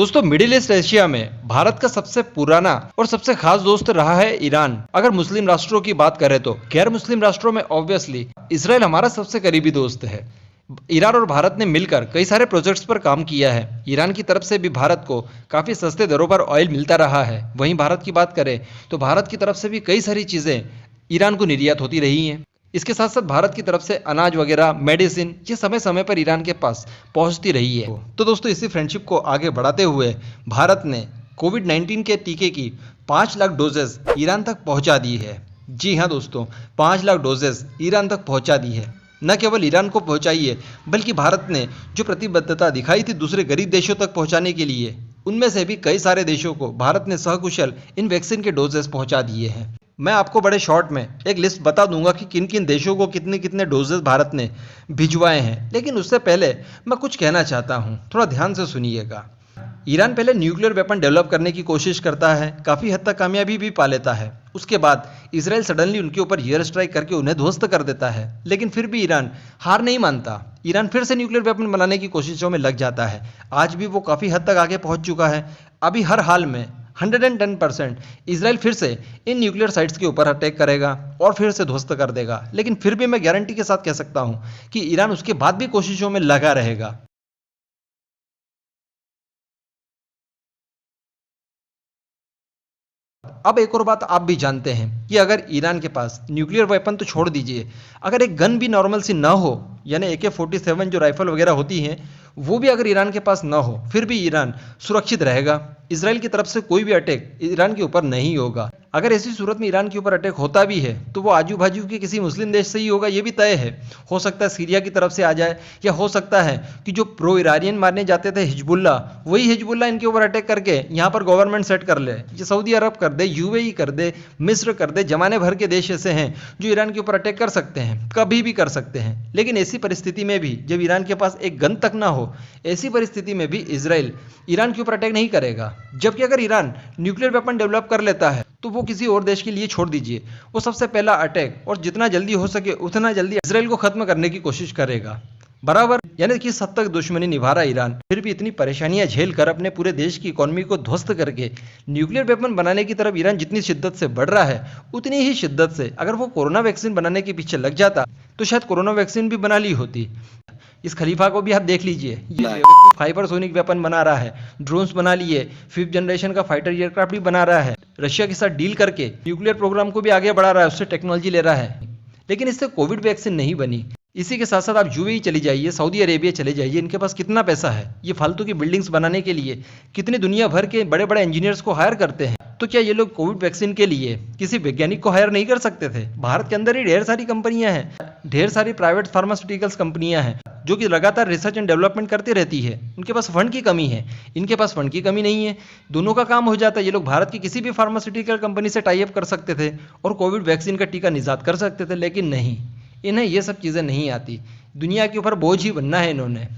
दोस्तों, middle east Asia में भारत का सबसे पुराना और सबसे खास दोस्त रहा है ईरान। अगर मुस्लिम राष्ट्रों की बात करें तो गैर मुस्लिम राष्ट्रों में ऑब्वियसली इसराइल हमारा सबसे करीबी दोस्त है। ईरान और भारत ने मिलकर कई सारे प्रोजेक्ट्स पर काम किया है। ईरान की तरफ से भी भारत को काफ़ी सस्ते दरों पर ऑयल मिलता रहा है। वहीं भारत की बात करें तो भारत की तरफ से भी कई सारी चीज़ें ईरान को निर्यात होती रही हैं। इसके साथ साथ भारत की तरफ से अनाज वगैरह, मेडिसिन, ये समय समय पर ईरान के पास पहुंचती रही है। तो दोस्तों, इसी फ्रेंडशिप को आगे बढ़ाते हुए भारत ने कोविड-19 के टीके की 5 लाख डोजेस ईरान तक पहुंचा दी है। जी हाँ दोस्तों, 5 लाख डोजेस ईरान तक पहुंचा दी है। न केवल ईरान को पहुंचाई है, बल्कि भारत ने जो प्रतिबद्धता दिखाई थी दूसरे गरीब देशों तक पहुंचाने के लिए, उनमें से भी कई सारे देशों को भारत ने सकुशल इन वैक्सीन के डोजेस पहुंचा दिए हैं। मैं आपको बड़े शॉर्ट में एक लिस्ट बता दूंगा कि किन किन देशों को कितने कितने डोजेस भारत ने भिजवाए हैं, लेकिन उससे पहले मैं कुछ कहना चाहता हूं, थोड़ा ध्यान से सुनिएगा। ईरान पहले न्यूक्लियर वेपन डेवलप करने की कोशिश करता है, काफ़ी हद तक कामयाबी भी पा लेता है। उसके बाद इसराइल सडनली उनके ऊपर एयर स्ट्राइक करके उन्हें ध्वस्त कर देता है, लेकिन फिर भी ईरान हार नहीं मानता। ईरान फिर से न्यूक्लियर वेपन बनाने की कोशिशों में लग जाता है। आज भी वो काफ़ी हद तक आगे पहुंच चुका है। अभी हर हाल में 110% इसराइल फिर से इन न्यूक्लियर साइट्स के ऊपर अटैक करेगा और फिर से ध्वस्त कर देगा। लेकिन फिर भी मैं गारंटी के साथ कह सकता हूं कि ईरान उसके बाद भी कोशिशों में लगा रहेगा। अब एक और बात आप भी जानते हैं कि अगर ईरान के पास न्यूक्लियर वेपन तो छोड़ दीजिए, अगर एक गन भी नॉर्मल सी ना हो, यानी AK-47 जो राइफल वगैरह होती हैं, वो भी अगर ईरान के पास ना हो, फिर भी ईरान सुरक्षित रहेगा। इसराइल की तरफ से कोई भी अटैक ईरान के ऊपर नहीं होगा। अगर ऐसी सूरत में ईरान के ऊपर अटैक होता भी है तो वो आजू बाजू के किसी मुस्लिम देश से ही होगा, ये भी तय है। हो सकता है सीरिया की तरफ से आ जाए, या हो सकता है कि जो प्रो ईरानियन मारने जाते थे हिजबुल्ला, वही हिजबुल्ला इनके ऊपर अटैक करके यहाँ पर गवर्नमेंट सेट कर ले। ये सऊदी अरब कर दे, UAE कर दे, मिस्र कर दे, जमाने भर के देश ऐसे हैं जो ईरान के ऊपर अटैक कर सकते हैं, कभी भी कर सकते हैं। लेकिन ऐसी परिस्थिति में भी जब ईरान के पास एक गन तक ना हो, ऐसी परिस्थिति में भी इसराइल ईरान के ऊपर अटैक नहीं करेगा। जबकि अगर ईरान न्यूक्लियर वेपन डेवलप कर लेता है तो वो किसी और देश के लिए छोड़ दीजिए, वो सबसे पहला अटैक और जितना जल्दी हो सके उतना जल्दी इसराइल को खत्म करने की कोशिश करेगा। बराबर, यानी कि हद तक दुश्मनी निभा रहा ईरान, फिर भी इतनी परेशानियां झेल कर अपने पूरे देश की इकोनॉमी को ध्वस्त करके न्यूक्लियर वेपन बनाने की तरफ ईरान जितनी शिद्दत से बढ़ रहा है, उतनी ही शिद्दत से अगर वो कोरोना वैक्सीन बनाने के पीछे लग जाता तो शायद कोरोना वैक्सीन भी बना ली होती। इस खलीफा को भी आप देख लीजिए, ये हाइपरसोनिक वेपन बना रहा है, ड्रोन्स बना लिए, 5th जनरेशन का फाइटर एयरक्राफ्ट भी बना रहा है, रशिया के साथ डील करके न्यूक्लियर प्रोग्राम को भी आगे बढ़ा रहा है, उससे टेक्नोलॉजी ले रहा है। लेकिन इससे कोविड वैक्सीन नहीं बनी। इसी के साथ साथ आप UAE चली जाइए, सऊदी अरेबिया चले जाइए, इनके पास कितना पैसा है, ये फालतू की बिल्डिंग्स बनाने के लिए कितने दुनिया भर के बड़े बड़े इंजीनियर्स को हायर करते हैं। तो क्या ये लोग कोविड वैक्सीन के लिए किसी वैज्ञानिक को हायर नहीं कर सकते थे? भारत के अंदर ही ढेर सारी कंपनियां हैं, ढेर सारी प्राइवेट फार्मास्यूटिकल्स कंपनियां हैं जो कि लगातार रिसर्च एंड डेवलपमेंट करती रहती है। उनके पास फंड की कमी है, इनके पास फंड की कमी नहीं है, दोनों का काम हो जाता है। ये लोग भारत की किसी भी फार्मास्यूटिकल कंपनी से टाई अप कर सकते थे और कोविड वैक्सीन का टीका निजात कर सकते थे, लेकिन नहीं, इन्हें ये सब चीज़ें नहीं आती। दुनिया के ऊपर बोझ ही बनना है इन्होंने।